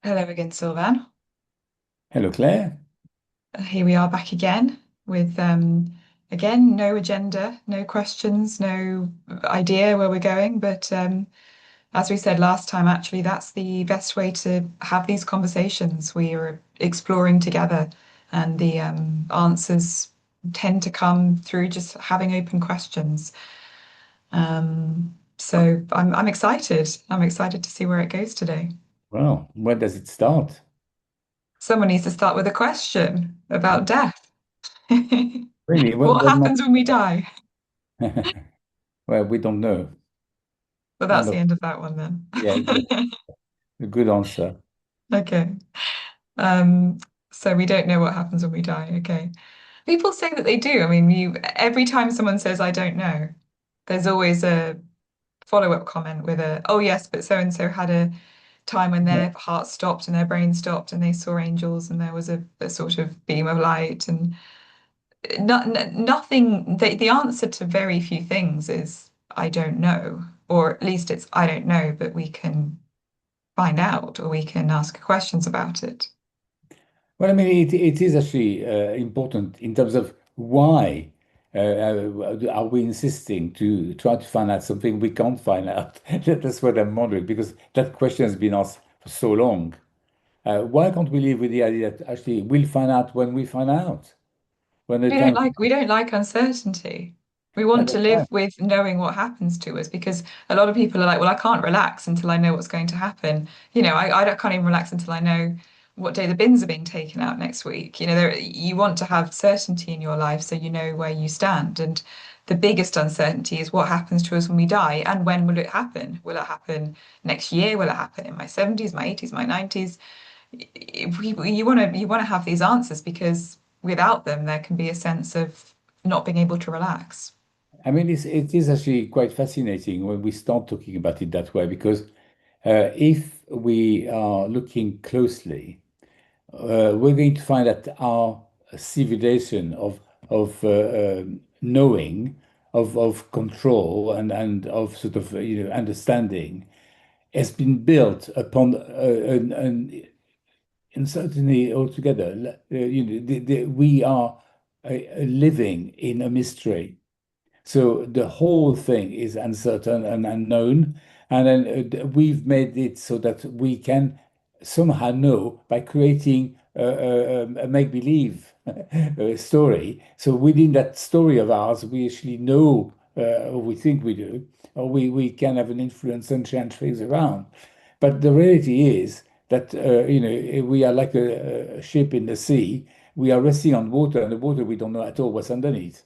Hello again, Sylvain. Hello, Claire. Here we are back again with again no agenda, no questions, no idea where we're going. But as we said last time, actually, that's the best way to have these conversations. We are exploring together, and the answers tend to come through just having open questions. So I'm excited. I'm excited to see where it goes today. Well, where does it start? Someone needs to start with a question about death. Really, What what might... happens when we die? Well, we don't know. Well, End that's the of, end of that one yeah, then. a good answer. Okay. Um, so we don't know what happens when we die. Okay. People say that they do. I mean, you every time someone says I don't know, there's always a follow-up comment with oh yes, but so and so had a time when Yeah. their heart stopped and their brain stopped and they saw angels and there was a sort of beam of light and nothing. The answer to very few things is I don't know, or at least it's I don't know, but we can find out or we can ask questions about it. Well, I mean, it is actually important in terms of why are we insisting to try to find out something we can't find out? That's what I'm wondering, because that question has been asked for so long. Why can't we live with the idea that actually we'll find out when we find out, when the time... We don't like uncertainty. We want to That's live right. with knowing what happens to us because a lot of people are like, well, I can't relax until I know what's going to happen. Can't even relax until I know what day the bins are being taken out next week. You want to have certainty in your life so you know where you stand. And the biggest uncertainty is what happens to us when we die and when will it happen? Will it happen next year? Will it happen in my 70s, my 80s, my 90s? You want to have these answers because without them, there can be a sense of not being able to relax. I mean, it is actually quite fascinating when we start talking about it that way, because if we are looking closely, we're going to find that our civilization of knowing, of control, and of sort of understanding has been built upon an uncertainty altogether. We are living in a mystery. So the whole thing is uncertain and unknown. And then we've made it so that we can somehow know by creating a make-believe story. So within that story of ours, we actually know, or we think we do, or we can have an influence and change things around. But the reality is that we are like a ship in the sea. We are resting on water, and the water we don't know at all what's underneath.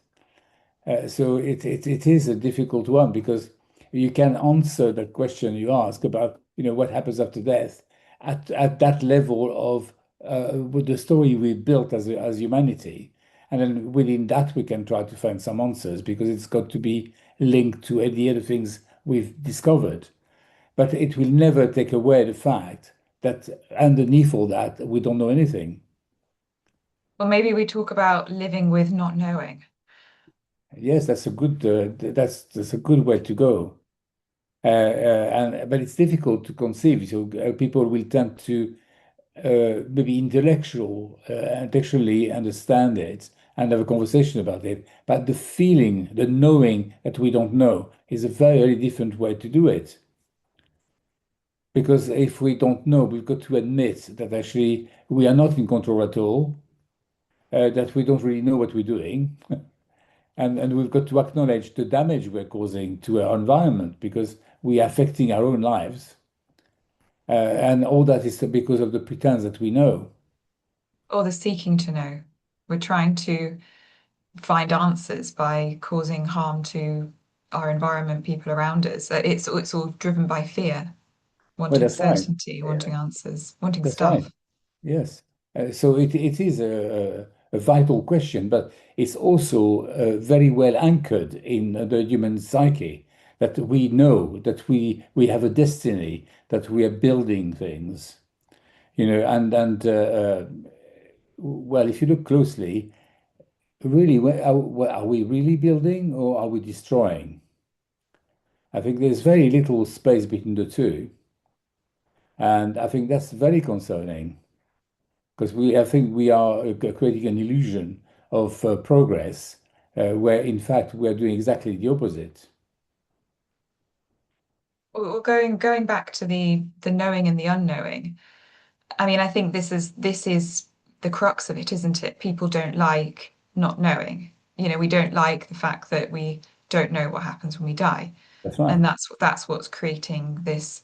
So it is a difficult one, because you can answer the question you ask about, what happens after death at that level of with the story we built as humanity. And then within that, we can try to find some answers, because it's got to be linked to any other things we've discovered. But it will never take away the fact that underneath all that, we don't know anything. Well, maybe we talk about living with not knowing. Yes, that's a good that's a good way to go. And but it's difficult to conceive. So people will tend to maybe intellectually understand it and have a conversation about it. But the feeling, the knowing that we don't know, is a very different way to do it. Because if we don't know, we've got to admit that actually we are not in control at all, that we don't really know what we're doing. And we've got to acknowledge the damage we're causing to our environment, because we are affecting our own lives. And all that is because of the pretense that we know. Or the seeking to know. We're trying to find answers by causing harm to our environment, people around us. It's all driven by fear, Well, wanting that's right. certainty, Yeah, wanting answers, wanting that's right. stuff. Yes. So it is a vital question, but it's also very well anchored in the human psyche, that we know that we have a destiny, that we are building things, and well, if you look closely, really, are we really building, or are we destroying? I think there's very little space between the two. And I think that's very concerning because I think we are creating an illusion of progress, where in fact we are doing exactly the opposite. Well, going back to the knowing and the unknowing. I mean, I think this is the crux of it, isn't it? People don't like not knowing. We don't like the fact that we don't know what happens when we die. That's right. And that's what's creating this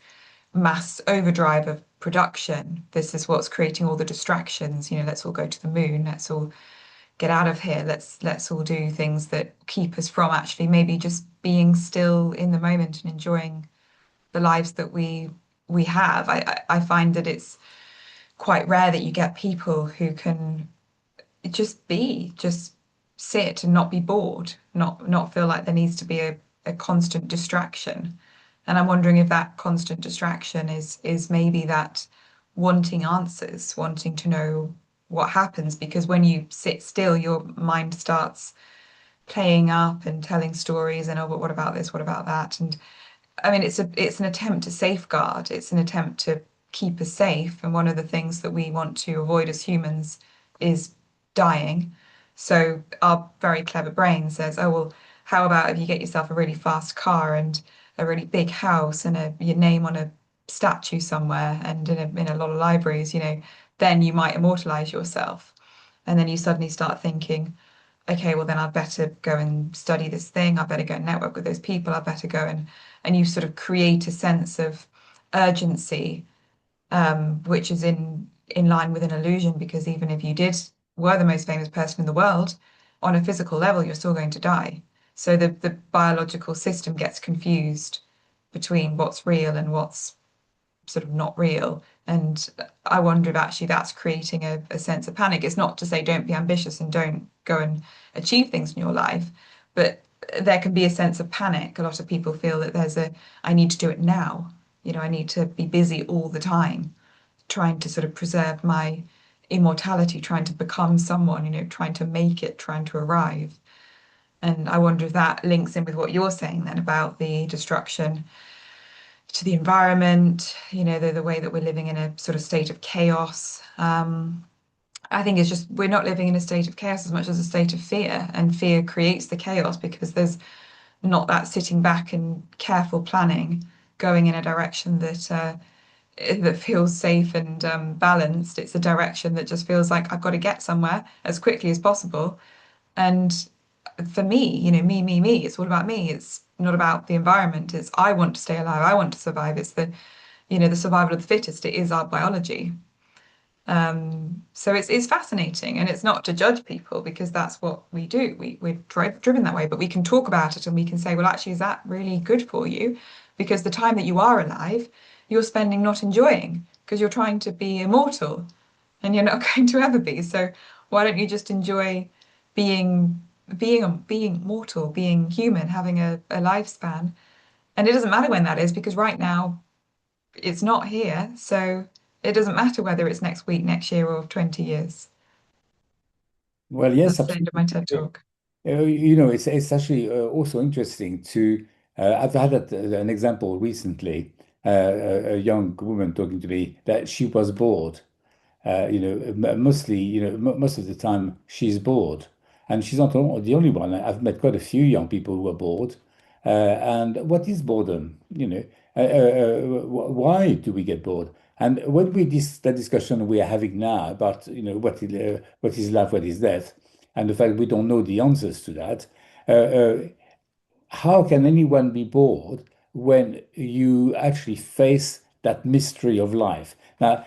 mass overdrive of production. This is what's creating all the distractions. Let's all go to the moon. Let's all get out of here. Let's all do things that keep us from actually maybe just being still in the moment and enjoying the lives that we have. I find that it's quite rare that you get people who can just sit and not be bored, not feel like there needs to be a constant distraction. And I'm wondering if that constant distraction is maybe that wanting answers, wanting to know what happens, because when you sit still, your mind starts playing up and telling stories and, oh, but what about this? What about that? And I mean, it's an attempt to safeguard. It's an attempt to keep us safe. And one of the things that we want to avoid as humans is dying. So our very clever brain says, oh, well, how about if you get yourself a really fast car and a really big house and your name on a statue somewhere and in a lot of libraries, then you might immortalize yourself. And then you suddenly start thinking, okay, well then I'd better go and study this thing. I better go and network with those people. I better go and you sort of create a sense of urgency, which is in line with an illusion, because even if you were the most famous person in the world, on a physical level, you're still going to die. So the biological system gets confused between what's real and what's sort of not real. And I wonder if actually that's creating a sense of panic. It's not to say don't be ambitious and don't go and achieve things in your life, but there can be a sense of panic. A lot of people feel that I need to do it now. I need to be busy all the time, trying to sort of preserve my immortality, trying to become someone, trying to make it, trying to arrive. And I wonder if that links in with what you're saying then about the destruction to the environment, the way that we're living in a sort of state of chaos. I think it's just we're not living in a state of chaos as much as a state of fear, and fear creates the chaos because there's not that sitting back and careful planning, going in a direction that feels safe and balanced. It's a direction that just feels like I've got to get somewhere as quickly as possible. And for me, me, it's all about me. It's not about the environment. It's I want to stay alive. I want to survive. It's the survival of the fittest. It is our biology. So it's fascinating, and it's not to judge people because that's what we do. We're driven that way, but we can talk about it and we can say, well, actually, is that really good for you? Because the time that you are alive, you're spending not enjoying because you're trying to be immortal and you're not going to ever be. So why don't you just enjoy being being mortal, being human, having a lifespan? And it doesn't matter when that is because right now it's not here. So it doesn't matter whether it's next week, next year, or 20 years. Well, yes, That's the end of my absolutely. TED talk. It's actually also interesting to. I've had an example recently. A young woman talking to me that she was bored. Mostly, most of the time she's bored, and she's not the only one. I've met quite a few young people who are bored. And what is boredom? Why do we get bored? And when that discussion we are having now about, what is life, what is death, and the fact we don't know the answers to that, uh, uh, how can anyone be bored when you actually face that mystery of life? Now,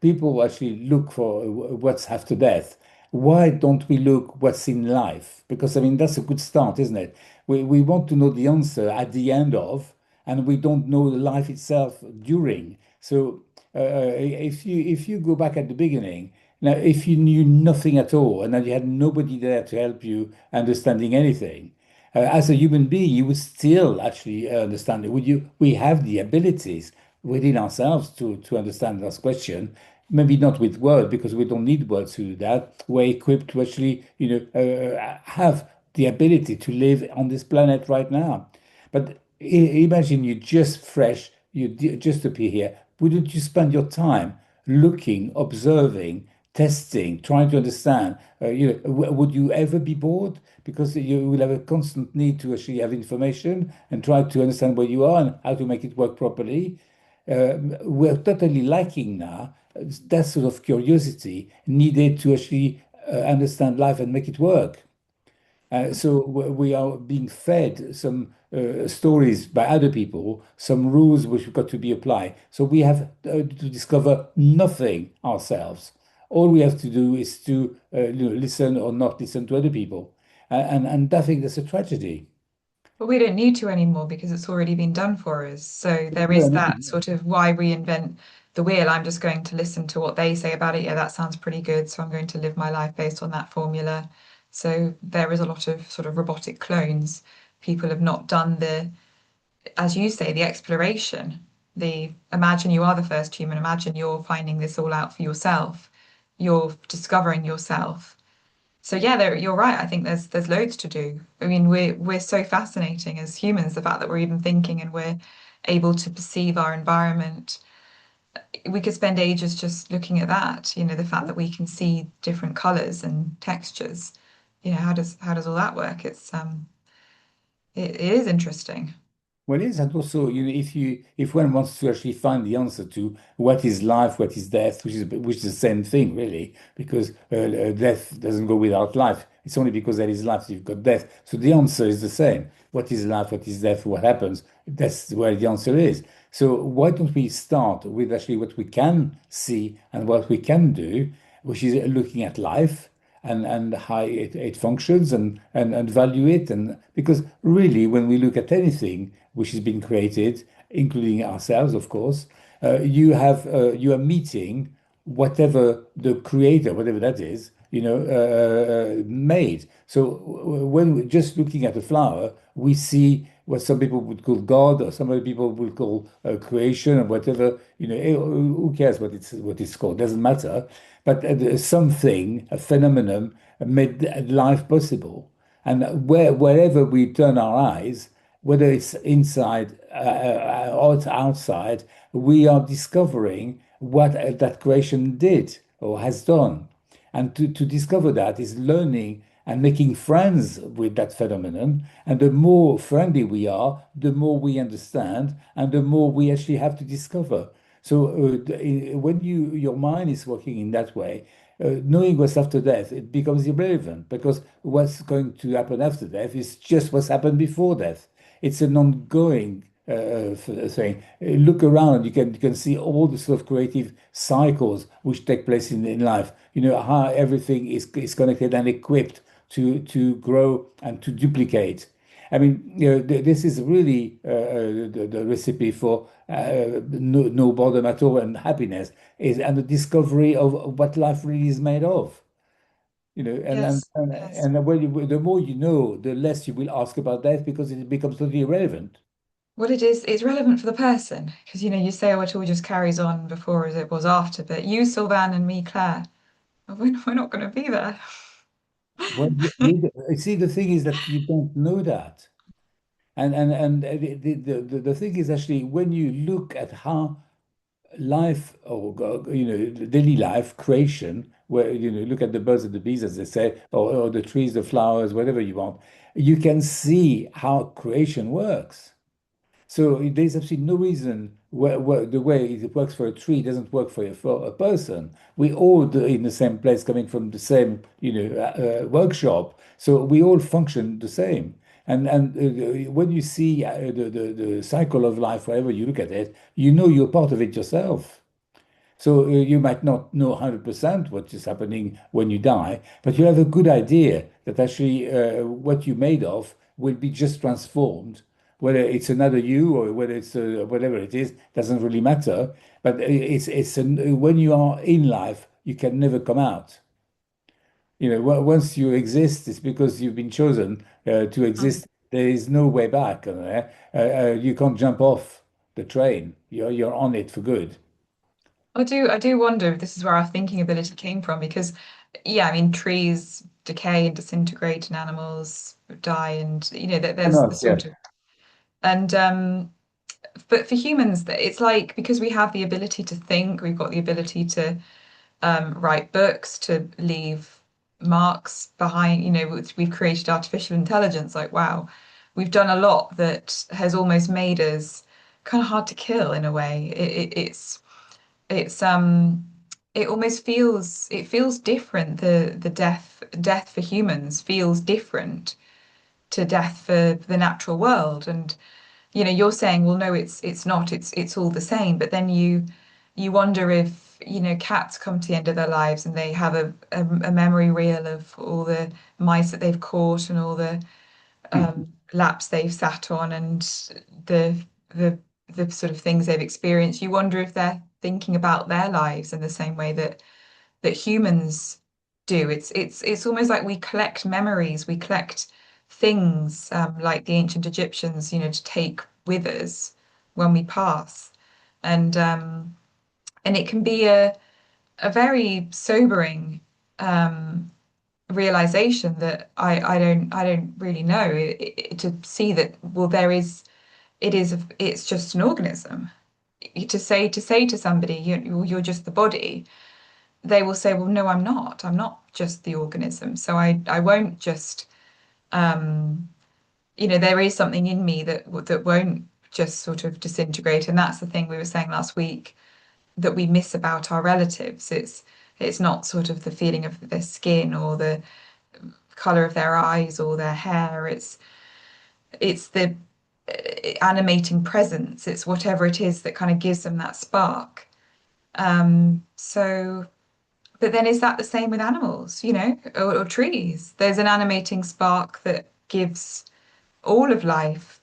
people actually look for what's after death. Why don't we look what's in life? Because I mean, that's a good start, isn't it? We want to know the answer at the end of, and we don't know the life itself during. So if you go back at the beginning, now if you knew nothing at all and then you had nobody there to help you understanding anything, as a human being, you would still actually understand it. Would you? We have the abilities within ourselves to understand this question. Maybe not with words, because we don't need words to do that. We're equipped to actually, have the ability to live on this planet right now. But imagine you just fresh, just appear here. wouldn't you spend your time looking, observing, testing, trying to understand? Would you ever be bored? Because you will have a constant need to actually have information and try to understand where you are and how to make it work properly. We're totally lacking now that sort of curiosity needed to actually understand life and make it work. So we are being fed some stories by other people, some rules which have got to be applied. So we have to discover nothing ourselves. All we have to do is to listen or not listen to other people, and I think that's a tragedy. But we don't need to anymore because it's already been done for us. So there No, is no, that sort of why reinvent the wheel. I'm just going to listen to what they say about it. Yeah, that sounds pretty good. So I'm going to live my life based on that formula. So there is a lot of sort of robotic clones. People have not done the, as you say, the exploration. The imagine you are the first human, imagine you're finding this all out for yourself. You're discovering yourself. So yeah, you're right. I think there's loads to do. I mean, we're so fascinating as humans, the fact that we're even thinking and we're able to perceive our environment. We could spend ages just looking at that, the fact that we can see different colors and textures. How does all that work? It is interesting. well, yes, and also, if one wants to actually find the answer to what is life, what is death, which is the same thing, really, because death doesn't go without life. It's only because there is life that you've got death. So the answer is the same. What is life? What is death? What happens? That's where the answer is. So why don't we start with actually what we can see and what we can do, which is looking at life and how it functions and value it. And because really, when we look at anything which has been created, including ourselves, of course, you are meeting whatever the creator, whatever that is, made. So when we're just looking at a flower, we see what some people would call God, or some other people would call creation, or whatever. Who cares what it's called? Doesn't matter. But something, a phenomenon, made life possible. And wherever we turn our eyes, whether it's inside or it's outside, we are discovering what that creation did or has done. And to discover that is learning and making friends with that phenomenon. And the more friendly we are, the more we understand, and the more we actually have to discover. So when your mind is working in that way, knowing what's after death, it becomes irrelevant because what's going to happen after death is just what's happened before death. It's an ongoing thing. Look around, you can see all the sort of creative cycles which take place in life. You know how everything is connected and equipped to grow and to duplicate. I mean, this is really the recipe for no boredom at all and happiness is and the discovery of what life really is made of. And and Yes, and, yes. and the more you know, the less you will ask about that because it becomes totally irrelevant. What it is, it's relevant for the person because you say, oh, it all just carries on before as it was after. But you, Sylvain, and me, Claire, we're not going to be there. Well, see, the thing is that you don't know that. And the thing is actually when you look at how life or daily life creation where look at the birds and the bees as they say or the trees, the flowers, whatever you want, you can see how creation works. So there's absolutely no reason where the way it works for a tree doesn't work for a person. We all do in the same place, coming from the same workshop, so we all function the same. And when you see the cycle of life, wherever you look at it, you know you're part of it yourself. So you might not know 100% what is happening when you die, but you have a good idea that actually what you're made of will be just transformed. Whether it's another you or whether it's whatever it is, doesn't really matter. But when you are in life, you can never come out. Once you exist, it's because you've been chosen to Mm. exist. There is no way back. You can't jump off the train. You're on it for good. I do wonder if this is where our thinking ability came from because, yeah, I mean, trees decay and disintegrate and animals die, and that Why there's the not? sort Yes. of and but for humans, it's like because we have the ability to think, we've got the ability to write books, to leave marks behind. We've created artificial intelligence. Like, wow, we've done a lot that has almost made us kind of hard to kill in a way. It's it almost feels different. The death for humans feels different to death for the natural world. And you're saying, well, no, it's not. It's all the same. But then you wonder if cats come to the end of their lives and they have a memory reel of all the mice that they've caught and all the laps they've sat on and the the the sort of things they've experienced. You wonder if they're thinking about their lives in the same way that humans do. It's almost like we collect memories, we collect things like the ancient Egyptians, to take with us when we pass, and and it can be a very sobering realization that I don't really know to see that, well, it's just an organism. To say to somebody, you're just the body, they will say, well, no, I'm not just the organism. So I won't just, there is something in me that won't just sort of disintegrate. And that's the thing we were saying last week that we miss about our relatives. It's not sort of the feeling of their skin or the color of their eyes or their hair. It's the animating presence. It's whatever it is that kind of gives them that spark. So But then is that the same with animals, or trees? There's an animating spark that gives all of life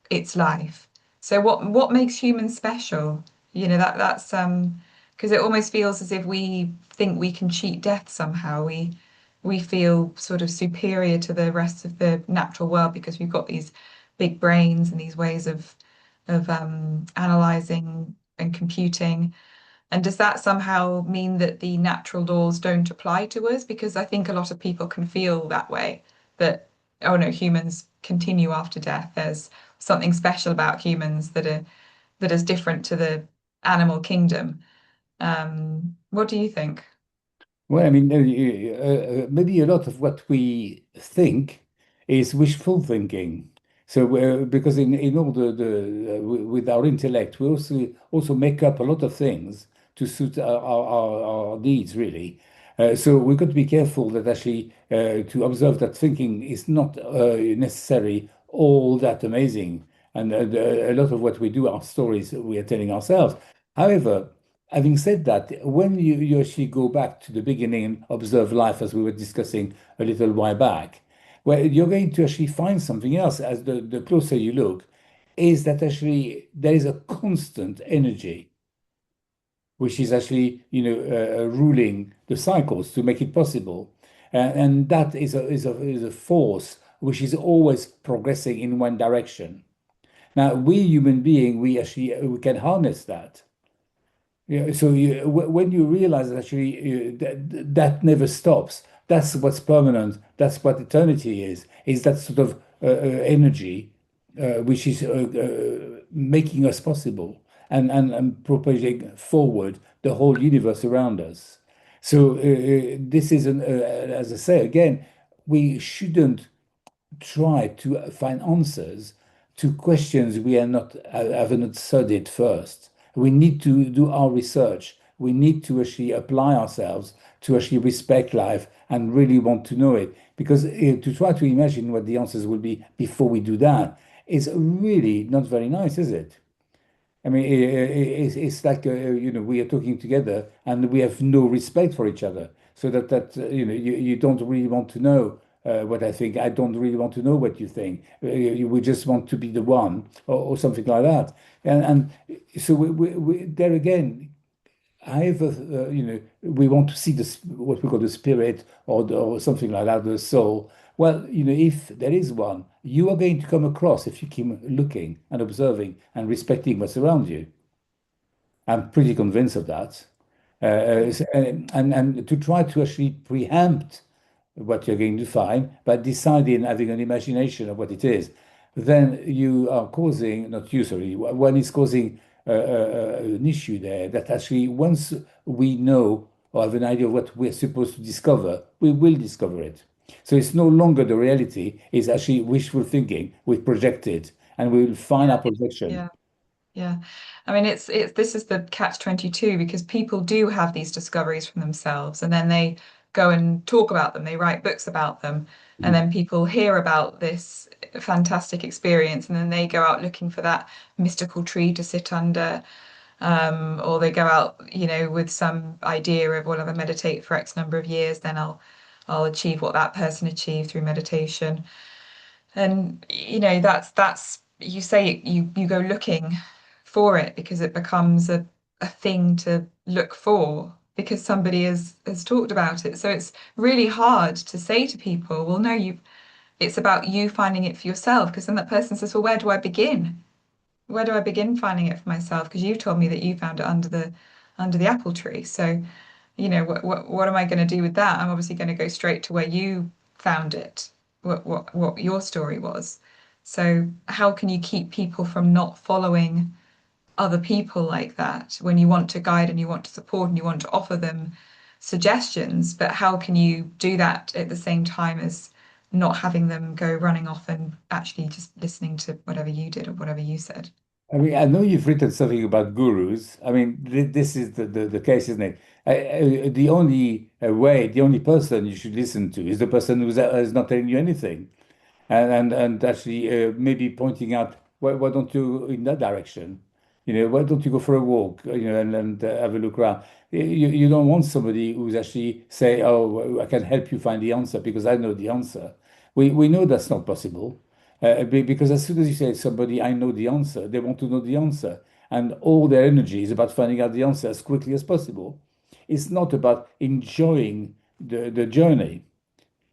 its life. So what makes humans special? That's because it almost feels as if we think we can cheat death somehow. We feel sort of superior to the rest of the natural world because we've got these big brains and these ways of analyzing and computing. And does that somehow mean that the natural laws don't apply to us? Because I think a lot of people can feel that way, that, oh no, humans continue after death. There's something special about humans that is different to the animal kingdom. What do you think? Well, I mean, maybe a lot of what we think is wishful thinking. So, because in all with our intellect, we also make up a lot of things to suit our needs, really. So we've got to be careful that actually to observe that thinking is not necessarily all that amazing, and a lot of what we do are stories we are telling ourselves. However, having said that, when you actually go back to the beginning and observe life, as we were discussing a little while back, well, you're going to actually find something else as the closer you look, is that actually there is a constant energy, which is actually, ruling the cycles to make it possible. And that is a force which is always progressing in one direction. Now, we human being, we can harness that. Yeah, so when you realize that actually that never stops, that's what's permanent, that's what eternity is that sort of energy which is making us possible and propelling forward the whole universe around us. So this is, as I say again, we shouldn't try to find answers to questions we are not have not studied first. We need to do our research. We need to actually apply ourselves to actually respect life and really want to know it. Because to try to imagine what the answers will be before we do that is really not very nice, is it? I mean, it's like we are talking together and we have no respect for each other. So you don't really want to know what I think. I don't really want to know what you think. We just want to be the one, or something like that. And so there again, however, we want to see what we call the spirit, or something like that, the soul. Well, if there is one, you are going to come across if you keep looking and observing and respecting what's around you. I'm pretty convinced of that. And to try to actually preempt what you're going to find, but deciding, having an imagination of what it is. then you are causing, not you, sorry, one is causing an issue there that actually once we know or have an idea of what we're supposed to discover, we will discover it. So it's no longer the reality, it's actually wishful thinking. We project it and we will find our projection. Yeah. Yeah. I mean, it's this is the catch 22 because people do have these discoveries from themselves and then they go and talk about them, they write books about them, and then people hear about this fantastic experience and then they go out looking for that mystical tree to sit under, or they go out, with some idea of, well, if I meditate for X number of years, then I'll achieve what that person achieved through meditation. And that's you say you go looking for it because it becomes a thing to look for because somebody has talked about it. So it's really hard to say to people, well, no, it's about you finding it for yourself. Because then that person says, well, where do I begin? Where do I begin finding it for myself? Because you told me that you found it under the apple tree. So, what am I going to do with that? I'm obviously going to go straight to where you found it, what your story was. So how can you keep people from not following other people like that when you want to guide and you want to support and you want to offer them suggestions, but how can you do that at the same time as not having them go running off and actually just listening to whatever you did or whatever you said? I mean, I know you've written something about gurus. I mean, this is the case, isn't it? The only way, the only person you should listen to is the person who's not telling you anything and actually maybe pointing out why don't you in that direction? Why don't you go for a walk? And have a look around. You don't want somebody who's actually say, "Oh, I can help you find the answer because I know the answer." We know that's not possible because as soon as you say somebody, "I know the answer," they want to know the answer, and all their energy is about finding out the answer as quickly as possible. It's not about enjoying the journey.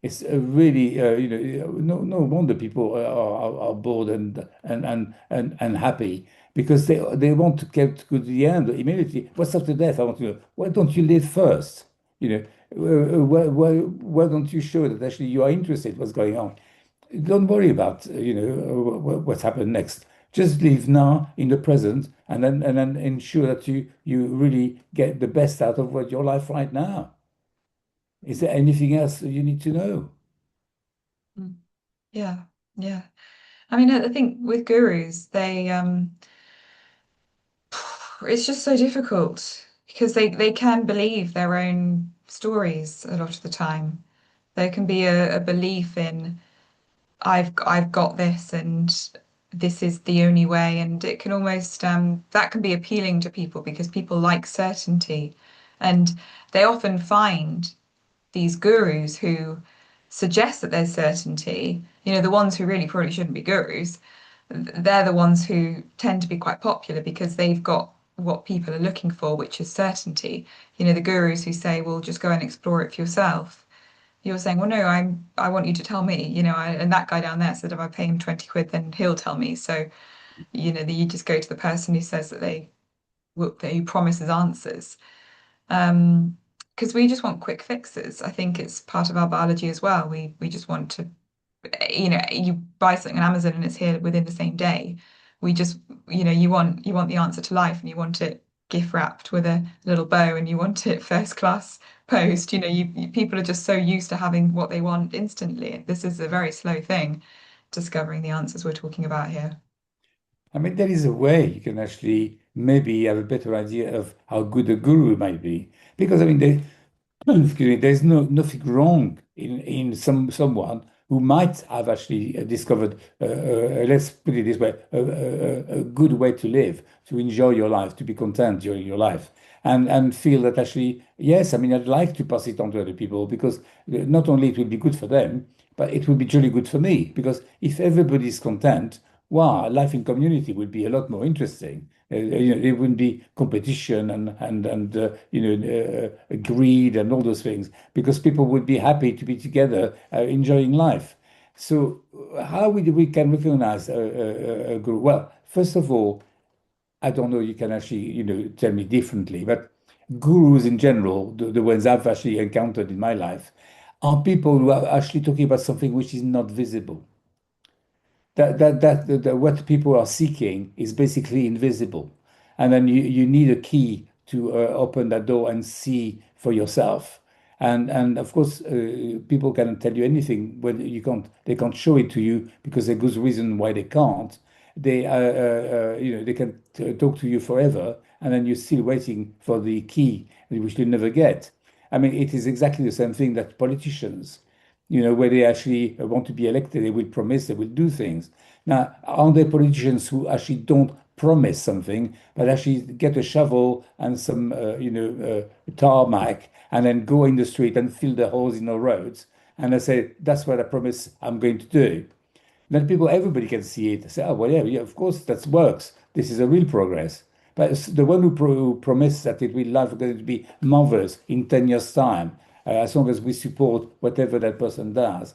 It's really, no wonder people are bored and happy because they want to get to the end immediately. What's after death? I want to know. Why don't you live first? You know, why don't you show that actually you are interested in what's going on? Don't worry about, what's happened next. Just live now in the present and then ensure that you really get the best out of what your life right now. Is there anything else you need to know? Mm. Yeah, yeah. I mean, I think with gurus, it's just so difficult because they can believe their own stories a lot of the time. There can be a belief in I've got this and this is the only way, and it can almost that can be appealing to people because people like certainty, and they often find these gurus who suggest that there's certainty. The ones who really probably shouldn't be gurus, they're the ones who tend to be quite popular because they've got what people are looking for, which is certainty. The gurus who say, well, just go and explore it for yourself. You're saying, well, no, I want you to tell me, and that guy down there said if I pay him 20 quid, then he'll tell me. So, you just go to the person who says that he promises answers. Because we just want quick fixes. I think it's part of our biology as well. We just want to, you buy something on Amazon and it's here within the same day. We just, you want the answer to life and you want it gift wrapped with a little bow and you want it first class post. People are just so used to having what they want instantly. This is a very slow thing, discovering the answers we're talking about here. I mean, there is a way you can actually maybe have a better idea of how good a guru might be. Because I mean, excuse me, there's nothing wrong in someone who might have actually discovered, let's put it this way, a good way to live, to enjoy your life, to be content during your life, and feel that actually, yes, I mean, I'd like to pass it on to other people because not only it will be good for them, but it will be truly good for me. Because if everybody's content, wow, life in community would be a lot more interesting. There wouldn't be competition and greed and all those things because people would be happy to be together, enjoying life. So, how we can recognize a group? Well, first of all, I don't know. You can actually tell me differently, but gurus in general, the ones I've actually encountered in my life, are people who are actually talking about something which is not visible. what people are seeking is basically invisible. And then you need a key to open that door and see for yourself. And of course, people cannot tell you anything when you can't. They can't show it to you because there's a good reason why they can't. They can talk to you forever, and then you're still waiting for the key, which you never get. I mean, it is exactly the same thing that politicians, where they actually want to be elected, they will promise, they will do things. Now, are there politicians who actually don't promise something, but actually get a shovel and some, tarmac, and then go in the street and fill the holes in the roads, and they say, "That's what I promise I'm going to do." Then everybody can see it. Say, "Oh, well, yeah, yeah, of course that works. This is a real progress." But the one who promised that it will life going to be marvelous in 10 years' time, as long as we support whatever that person does.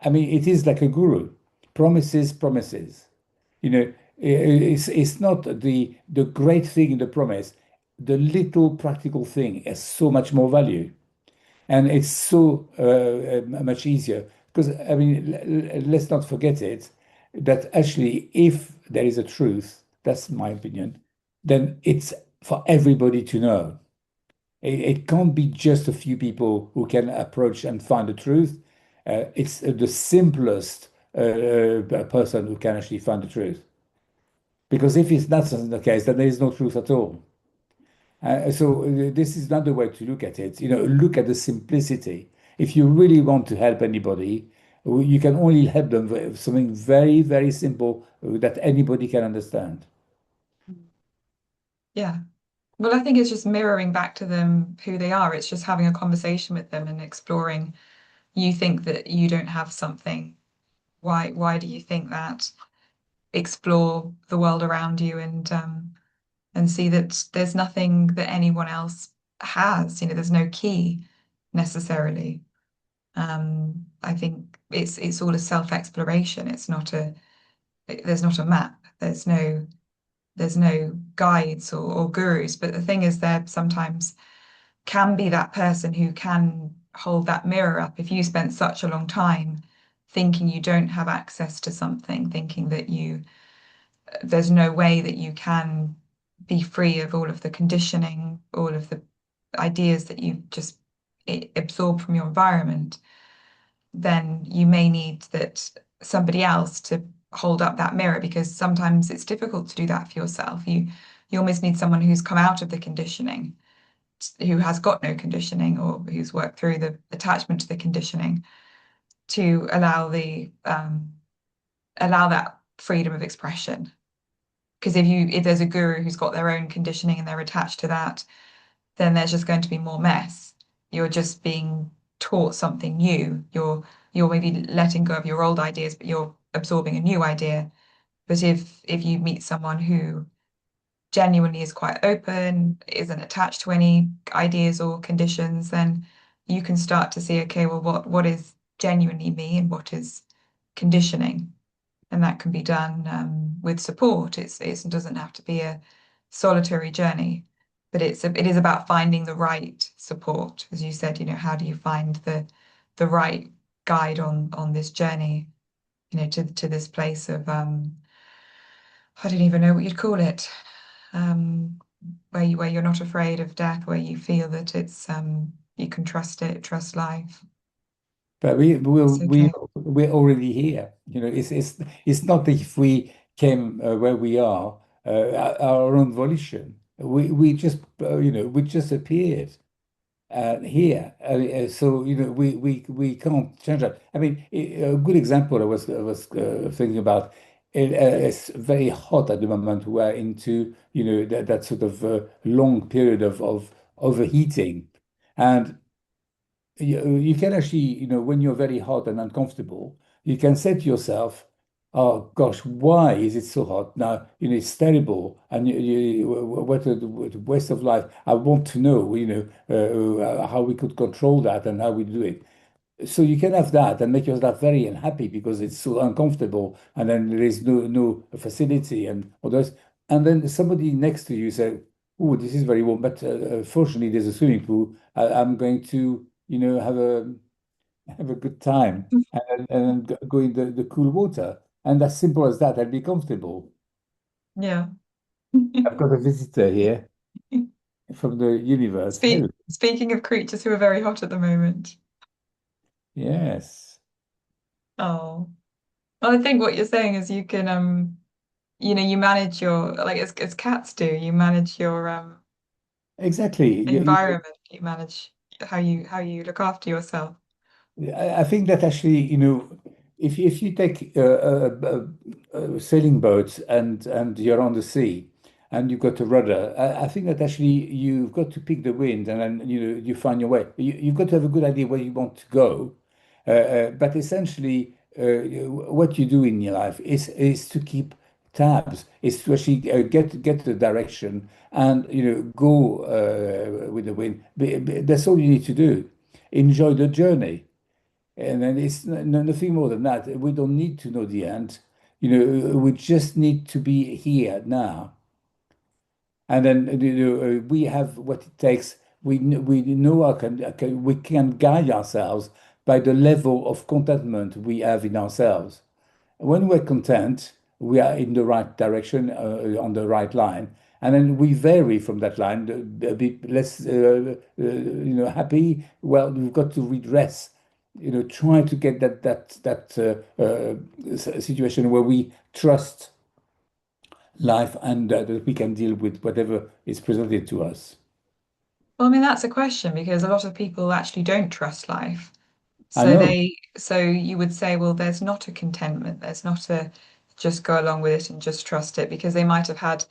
I mean, it is like a guru. Promises, promises. It's not the great thing in the promise. The little practical thing has so much more value. And it's so much easier because, I mean, let's not forget it that actually, if there is a truth, that's my opinion, then it's for everybody to know. It can't be just a few people who can approach and find the truth. It's the simplest person who can actually find the truth. Because if it's not the case, then there is no truth at all. This is another way to look at it. Look at the simplicity. If you really want to help anybody, you can only help them with something very, very simple that anybody can understand. Yeah. Well, I think it's just mirroring back to them who they are. It's just having a conversation with them and exploring. You think that you don't have something. Why do you think that? Explore the world around you and see that there's nothing that anyone else has. There's no key necessarily. I think it's all a self-exploration. There's not a map. There's no guides or gurus. But the thing is, there sometimes can be that person who can hold that mirror up. If you spent such a long time thinking you don't have access to something, thinking that there's no way that you can be free of all of the conditioning, all of the ideas that you've just absorbed from your environment, then you may need that somebody else to hold up that mirror because sometimes it's difficult to do that for yourself. You almost need someone who's come out of the conditioning, who has got no conditioning or who's worked through the attachment to the conditioning to allow that freedom of expression. Because if there's a guru who's got their own conditioning and they're attached to that, then there's just going to be more mess. You're just being taught something new. You're maybe letting go of your old ideas, but you're absorbing a new idea. But if you meet someone who genuinely is quite open, isn't attached to any ideas or conditions, then you can start to see, okay, well, what is genuinely me and what is conditioning? And that can be done with support. It doesn't have to be a solitary journey, but it is about finding the right support. As you said, how do you find the right guide on this journey, to this place of I don't even know what you'd call it, um, where you're not afraid of death, where you feel that you can trust it, trust life. But we we It's we okay. we're already here. It's not that if we came where we are our own volition. We just appeared here. So we can't change that. I mean, a good example I was thinking about. It's very hot at the moment. We're into that sort of long period of overheating, and you can actually, when you're very hot and uncomfortable, you can say to yourself, "Oh gosh, why is it so hot now? It's terrible, and what a waste of life. I want to know, how we could control that and how we do it." So you can have that and make yourself very unhappy because it's so uncomfortable, and then there is no facility and all those. And then somebody next to you say, "Oh, this is very warm, but fortunately there's a swimming pool. I'm going to, have a good time and then go in the cool water." And as simple as that, I'll be comfortable. Yeah. I've got a visitor here from the universe. Hello. Speaking of creatures who are very hot at the moment. Yes, Oh. Well, I think what you're saying is you can you manage your like as cats do, you manage your exactly. environment, you manage how you look after yourself. I think that actually, if you take a sailing boat and you're on the sea and you've got a rudder, I think that actually you've got to pick the wind and then you find your way. You've got to have a good idea where you want to go, but essentially, what you do in your life is to keep tabs, is to actually get the direction and go with the wind. That's all you need to do. Enjoy the journey. And then it's nothing more than that. We don't need to know the end. We just need to be here now. And then we have what it takes. We know we can guide ourselves by the level of contentment we have in ourselves. When we're content, we are in the right direction, on the right line, and then we vary from that line, a bit less, happy. Well, we've got to redress, try to get that situation where we trust life and that we can deal with whatever is presented to us. Well, I mean that's a question because a lot of people actually don't trust life. I So know. so you would say, well, there's not a contentment, there's not a just go along with it and just trust it because they might have had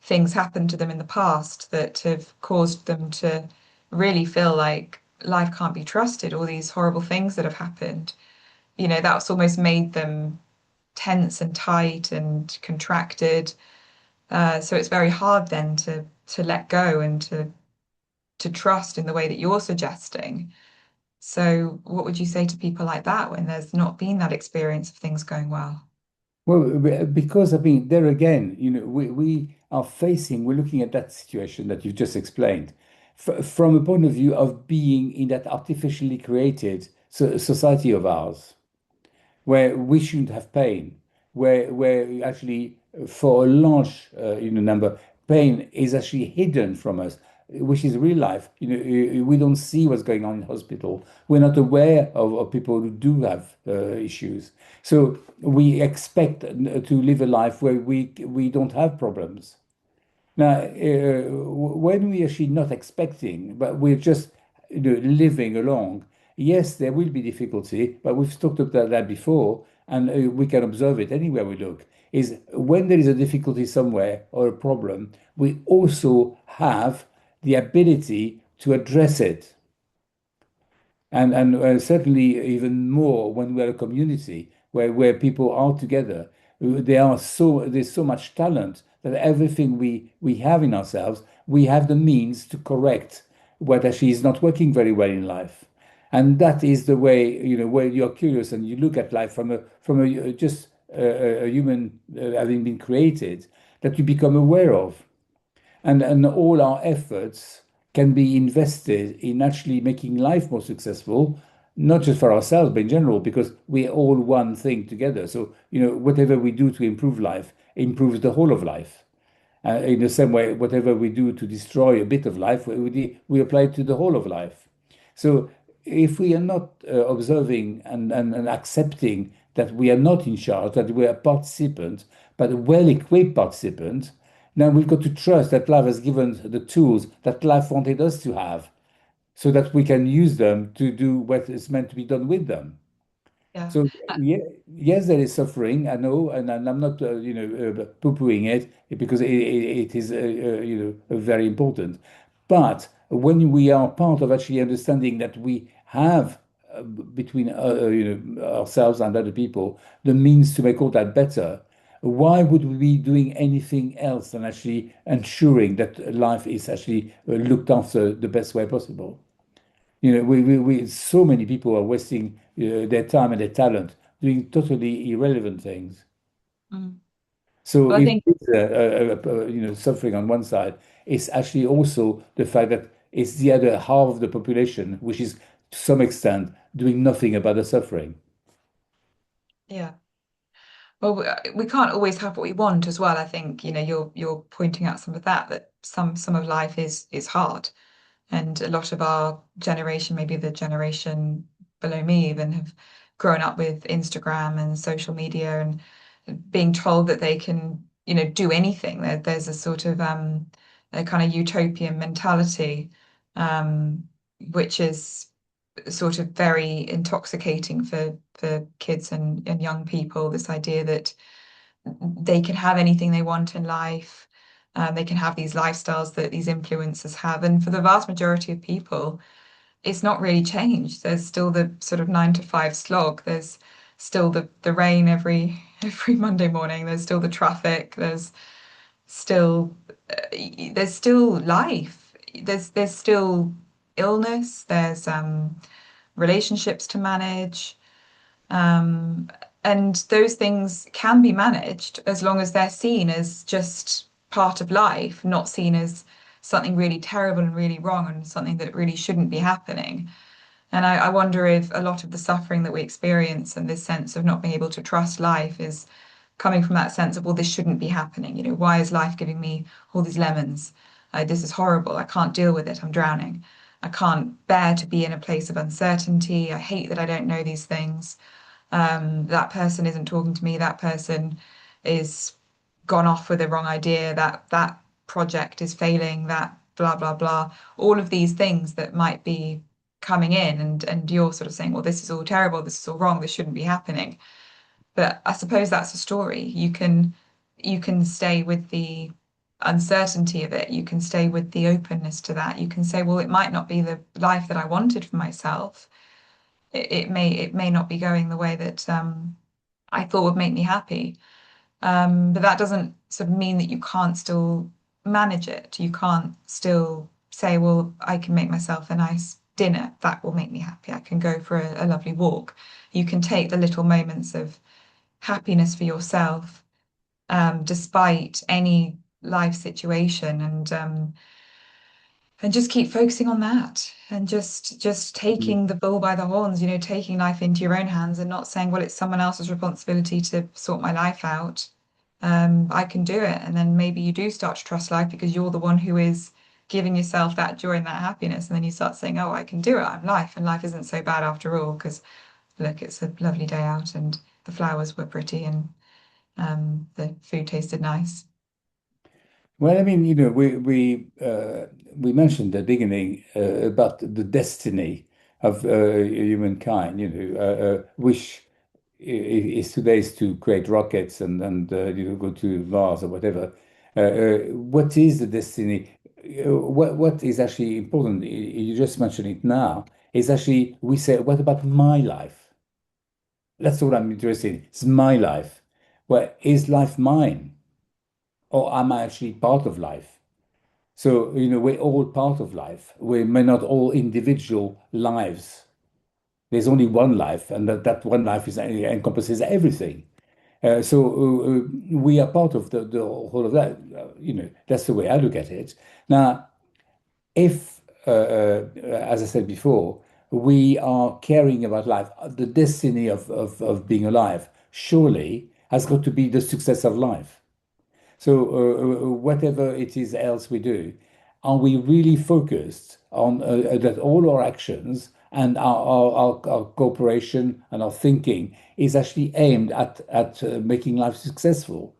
things happen to them in the past that have caused them to really feel like life can't be trusted, all these horrible things that have happened. That's almost made them tense and tight and contracted. So it's very hard then to let go and to trust in the way that you're suggesting. So, what would you say to people like that when there's not been that experience of things going well? Well, because I mean, there again, we're looking at that situation that you've just explained from a point of view of being in that artificially created society of ours where we shouldn't have pain, where actually for a large number, pain is actually hidden from us, which is real life. We don't see what's going on in hospital. We're not aware of people who do have issues. So we expect to live a life where we don't have problems. Now, when we actually not expecting, but we're just living along, yes, there will be difficulty, but we've talked about that before, and we can observe it anywhere we look. Is when there is a difficulty somewhere or a problem, we also have the ability to address it and certainly even more when we're a community where people are together. There's so much talent that everything we have in ourselves, we have the means to correct what actually is not working very well in life. And that is the way, where you're curious and you look at life from a just a human having been created, that you become aware of and all our efforts can be invested in actually making life more successful, not just for ourselves, but in general, because we're all one thing together. So, whatever we do to improve life improves the whole of life. In the same way, whatever we do to destroy a bit of life, we apply it to the whole of life. So if we are not observing and accepting that we are not in charge, that we are participants, but a well-equipped participant, now we've got to trust that life has given the tools that life wanted us to have so that we can use them to do what is meant to be done with them. Yeah. So yeah, yes, there is suffering. I know, and I'm not poo-pooing it because it is very important. But when we are part of actually understanding that we have between ourselves and other people the means to make all that better, why would we be doing anything else than actually ensuring that life is actually looked after the best way possible? So many people are wasting their time and their talent doing totally irrelevant things. Mm. So Well, I if think, it's suffering on one side, it's actually also the fact that it's the other half of the population, which is to some extent doing nothing about the suffering. yeah. Well, we can't always have what we want as well. I think, you're pointing out some of that, that some of life is hard. And a lot of our generation, maybe the generation below me even, have grown up with Instagram and social media and being told that they can, do anything. There's a sort of a kind of utopian mentality, um, which is sort of very intoxicating for kids and young people. This idea that they can have anything they want in life. They can have these lifestyles that these influencers have. And for the vast majority of people, it's not really changed. There's still the sort of 9 to 5 slog. There's still the rain every Monday morning. There's still the traffic. Still there's still life. There's still illness. There's relationships to manage. Um, and those things can be managed as long as they're seen as just part of life, not seen as something really terrible and really wrong and something that really shouldn't be happening. And I wonder if a lot of the suffering that we experience and this sense of not being able to trust life is coming from that sense of, well, this shouldn't be happening. Why is life giving me all these lemons? This is horrible. I can't deal with it. I'm drowning. I can't bear to be in a place of uncertainty. I hate that I don't know these things. That person isn't talking to me. That person is gone off with the wrong idea. That project is failing. That blah blah blah. All of these things that might be coming in, and you're sort of saying, well, this is all terrible. This is all wrong. This shouldn't be happening. But I suppose that's a story. You can stay with the uncertainty of it. You can stay with the openness to that. You can say, well, it might not be the life that I wanted for myself. It may not be going the way that I thought would make me happy. But that doesn't sort of mean that you can't still manage it. You can't still say, well, I can make myself a nice dinner. That will make me happy. I can go for a lovely walk. You can take the little moments of happiness for yourself, despite any life situation, and just keep focusing on that, and just taking the bull by the horns, taking life into your own hands and not saying, well, it's someone else's responsibility to sort my life out. I can do it. And then maybe you do start to trust life because you're the one who is giving yourself that joy and that happiness. And then you start saying, oh, I can do it. I'm life, and life isn't so bad after all. Because look, it's a lovely day out, and the flowers were pretty, and the food tasted nice. Well, I mean, we mentioned at the beginning about the destiny of humankind, which is today is to create rockets and go to Mars or whatever. What is the destiny? What is actually important? You just mentioned it now. Is actually we say, what about my life? That's what I'm interested in. It's my life. Well, is life mine, or am I actually part of life? So, we're all part of life. We may not all individual lives. There's only one life, and that one life encompasses everything. So we are part of the whole of that. That's the way I look at it. Now, if, as I said before, we are caring about life, the destiny of being alive, surely has got to be the success of life. So whatever it is else we do, are we really focused on that all our actions and our cooperation and our thinking is actually aimed at making life successful?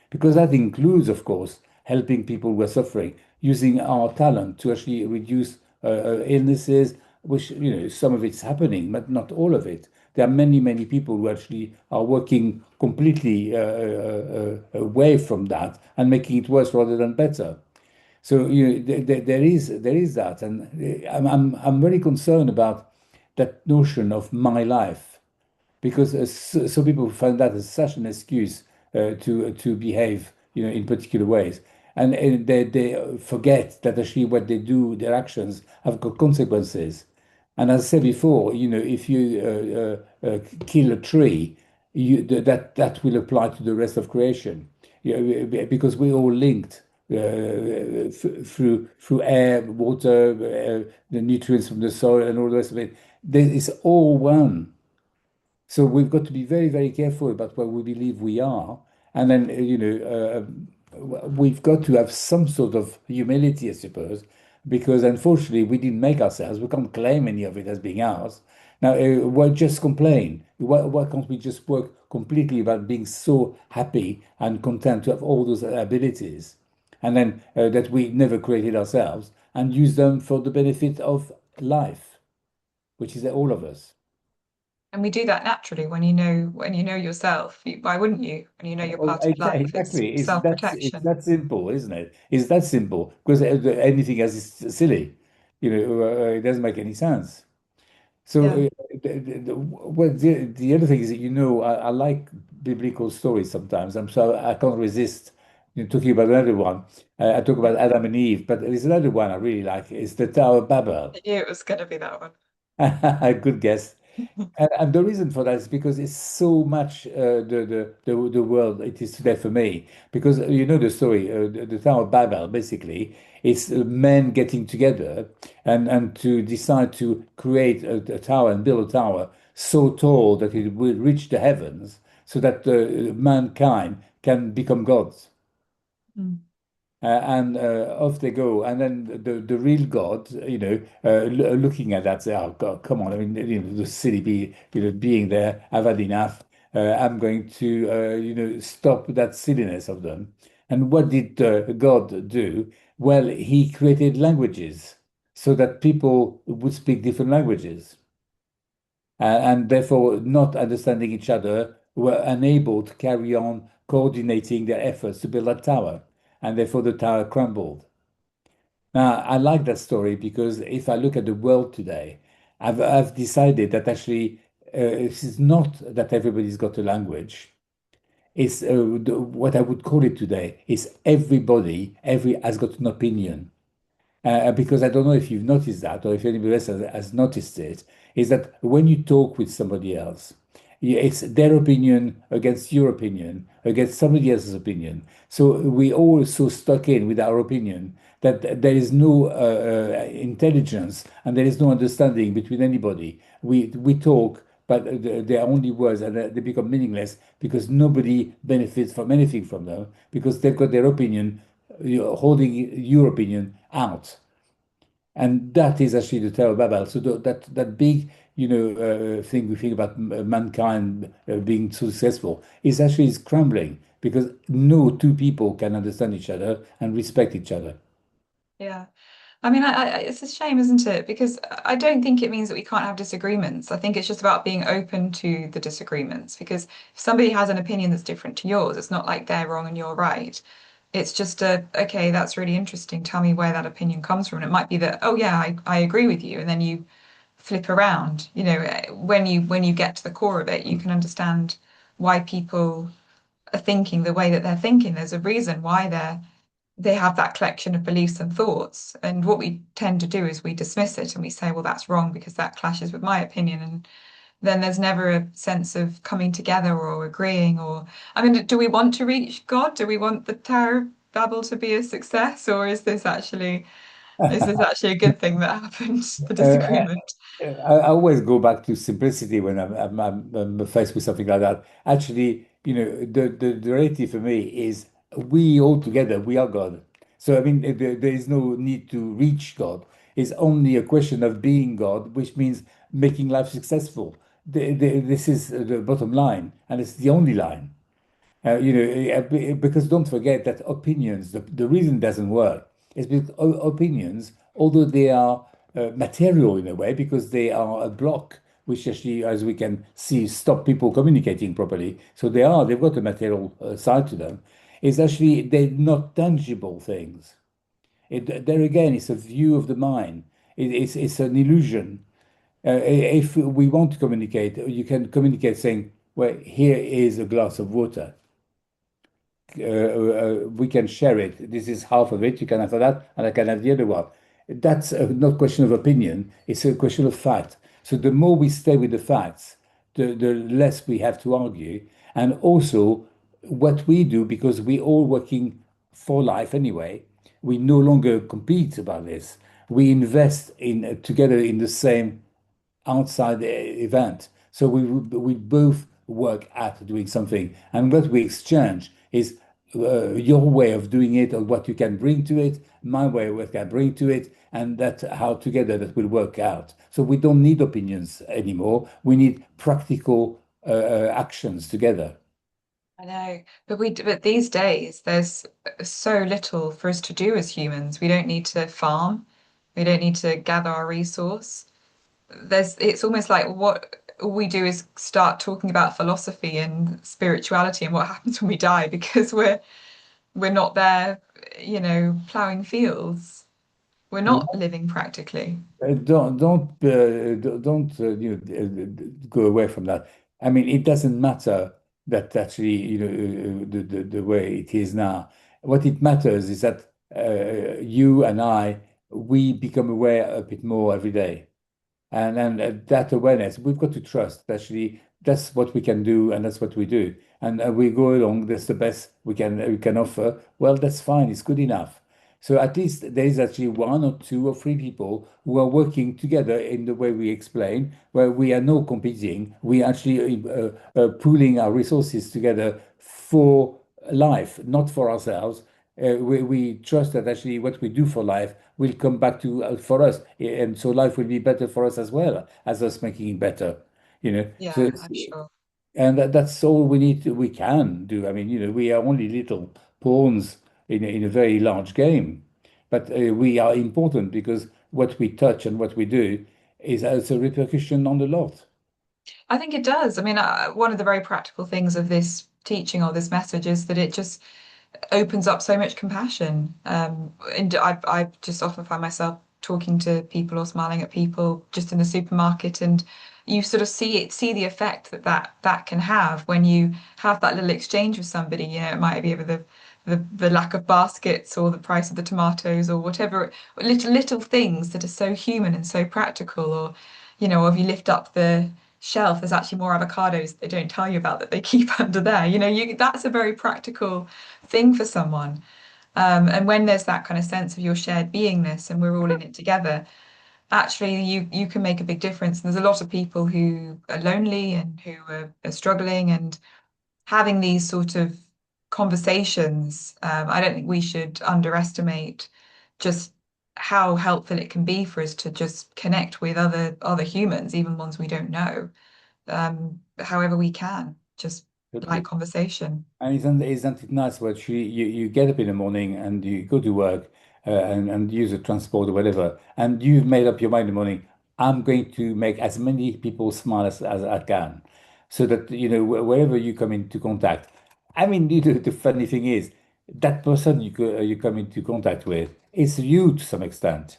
Because that includes, of course, helping people who are suffering, using our talent to actually reduce illnesses, which, some of it's happening, but not all of it. There are many, many people who actually are working completely away from that and making it worse rather than better. So there is that, and I'm very concerned about that notion of my life because so people find that as such an excuse to behave, in particular ways, and they forget that actually what they do, their actions have got consequences. And as I said before, if you kill a tree, that will apply to the rest of creation, because we're all linked through air, water, the nutrients from the soil, and all the rest of it. There is all one. So we've got to be very, very careful about what we believe we are. And then, we've got to have some sort of humility, I suppose, because unfortunately we didn't make ourselves. We can't claim any of it as being ours. Now, why just complain? Why can't we just work completely about being so happy and content to have all those abilities, and then that we never created ourselves, and use them for the benefit of life, which is all of us. And we do that naturally when you know yourself. Why wouldn't you? When you know you're Well, part of life, it's exactly. It's self-protection. that simple, isn't it? It's that simple because anything else is silly. It doesn't make any sense. So, Yeah. the other thing is that I like biblical stories sometimes. I can't resist talking about another one. I talk about Adam and Eve, but there's another one I really like. It's the Tower of Babel. I knew it was going to be that one. Good guess. And the reason for that is because it's so much the world it is today for me. Because you know the story, the Tower of Babel, basically, it's men getting together and to decide to create a tower and build a tower so tall that it will reach the heavens, so that mankind can become gods. Mm. And off they go. And then the real God, looking at that, say, "Oh God, come on! I mean, the silly being there. I've had enough. I'm going to, stop that silliness of them." And what did God do? Well, He created languages so that people would speak different languages, and therefore, not understanding each other, were unable to carry on coordinating their efforts to build that tower, and therefore the tower crumbled. Now, I like that story because if I look at the world today, I've decided that actually this is not that everybody's got a language. It's what I would call it today is every has got an opinion. Because I don't know if you've noticed that or if anybody else has noticed it, is that when you talk with somebody else, it's their opinion against your opinion, against somebody else's opinion. So we all so stuck in with our opinion that there is no intelligence and there is no understanding between anybody. We talk, but they are only words and they become meaningless because nobody benefits from anything from them because they've got their opinion, holding your opinion out. And that is actually the Tower of Babel. So that big, thing we think about mankind being so successful is crumbling because no two people can understand each other and respect each other. Yeah. I mean, it's a shame, isn't it? Because I don't think it means that we can't have disagreements. I think it's just about being open to the disagreements. Because if somebody has an opinion that's different to yours, it's not like they're wrong and you're right. It's just okay, that's really interesting. Tell me where that opinion comes from. And it might be that, oh yeah, I agree with you. And then you flip around. When you get to the core of it, you can understand why people are thinking the way that they're thinking. There's a reason why they have that collection of beliefs and thoughts. And what we tend to do is we dismiss it and we say, well, that's wrong because that clashes with my opinion. And then there's never a sense of coming together or agreeing. Or, I mean, do we want to reach God? Do we want the Tower of Babel to be a success? Or is this actually a good thing that happened, the Uh, disagreement? I always go back to simplicity when I'm faced with something like that. Actually, the reality for me is we all together, we are God. So, I mean, there is no need to reach God. It's only a question of being God, which means making life successful. This is the bottom line, and it's the only line. Because don't forget that opinions, the reason it doesn't work is because opinions, although they are material in a way, because they are a block, which actually, as we can see, stop people communicating properly. So they've got a material side to them. It's actually, they're not tangible things. There again, it's a view of the mind. It's an illusion. If we want to communicate, you can communicate saying, well, here is a glass of water, we can share it. This is half of it. You can have that, and I can have the other one. That's not a question of opinion. It's a question of fact. So the more we stay with the facts, the less we have to argue. And also, what we do, because we all working for life anyway, we no longer compete about this. We invest in together in the same outside event. So we both work at doing something, and what we exchange is your way of doing it, or what you can bring to it, my way of what I can bring to it, and that how together that will work out. So we don't need opinions anymore. We need practical actions together. I know, but these days there's so little for us to do as humans. We don't need to farm. We don't need to gather our resource. It's almost like what all we do is start talking about philosophy and spirituality and what happens when we die because we're not there, plowing fields. We're not living practically. Don't go away from that. I mean, it doesn't matter that actually the way it is now. What it matters is that you and I we become aware a bit more every day. And that awareness, we've got to trust. Actually, that's what we can do, and that's what we do. And we go along. That's the best we can offer. Well, that's fine. It's good enough. So at least there is actually one or two or three people who are working together in the way we explain, where we are not competing. We actually pooling our resources together for life, not for ourselves. We trust that actually what we do for life will come back to for us, and so life will be better for us as well as us making it better. So Yeah, I'm sure. and that's all we can do. I mean, we are only little pawns in a very large game, but we are important because what we touch and what we do has a repercussion on the lot. I think it does. I mean, one of the very practical things of this teaching or this message is that it just opens up so much compassion. And I just often find myself talking to people or smiling at people just in the supermarket, and you sort of see the effect that can have when you have that little exchange with somebody. It might be over the lack of baskets or the price of the tomatoes or whatever, little things that are so human and so practical. Or, or if you lift up the shelf, there's actually more avocados they don't tell you about that they keep under there. That's a very practical thing for someone. And when there's that kind of sense of your shared beingness and we're all in it together, actually you can make a big difference. And there's a lot of people who are lonely and who are struggling, and having these sort of conversations, I don't think we should underestimate just how helpful it can be for us to just connect with other humans, even ones we don't know, however we can, just like Totally. conversation. And isn't it nice what you get up in the morning and you go to work and use a transport or whatever, and you've made up your mind in the morning, I'm going to make as many people smile as I can. So that, wherever you come into contact. I mean, the funny thing is, that person you come into contact with is you to some extent.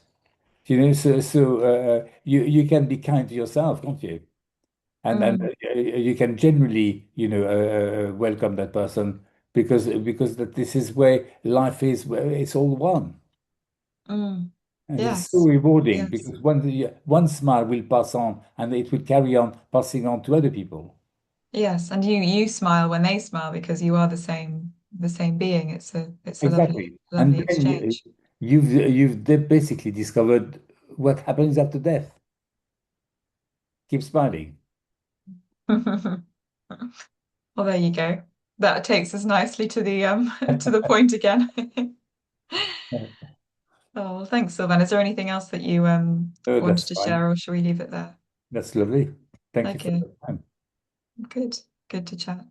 So you can be kind to yourself, can't you? And Mm, you can generally welcome that person because that this is where life is, where it's all one, mm. and it's so Yes, rewarding yes. because one smile will pass on and it will carry on passing on to other people. Yes, and you smile when they smile because you are the same being. It's a lovely Exactly. And lovely then exchange. basically discovered what happens after death. Keep smiling. Well, there you go. That takes us nicely to the to the point again. Oh, well, thanks, Sylvan. Is there anything else that you Oh, wanted that's to fine. share, or should we leave it there? That's lovely. Thank you for Okay, the time. good. Good to chat.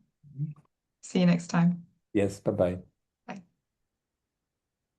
See you next time. Yes, bye bye.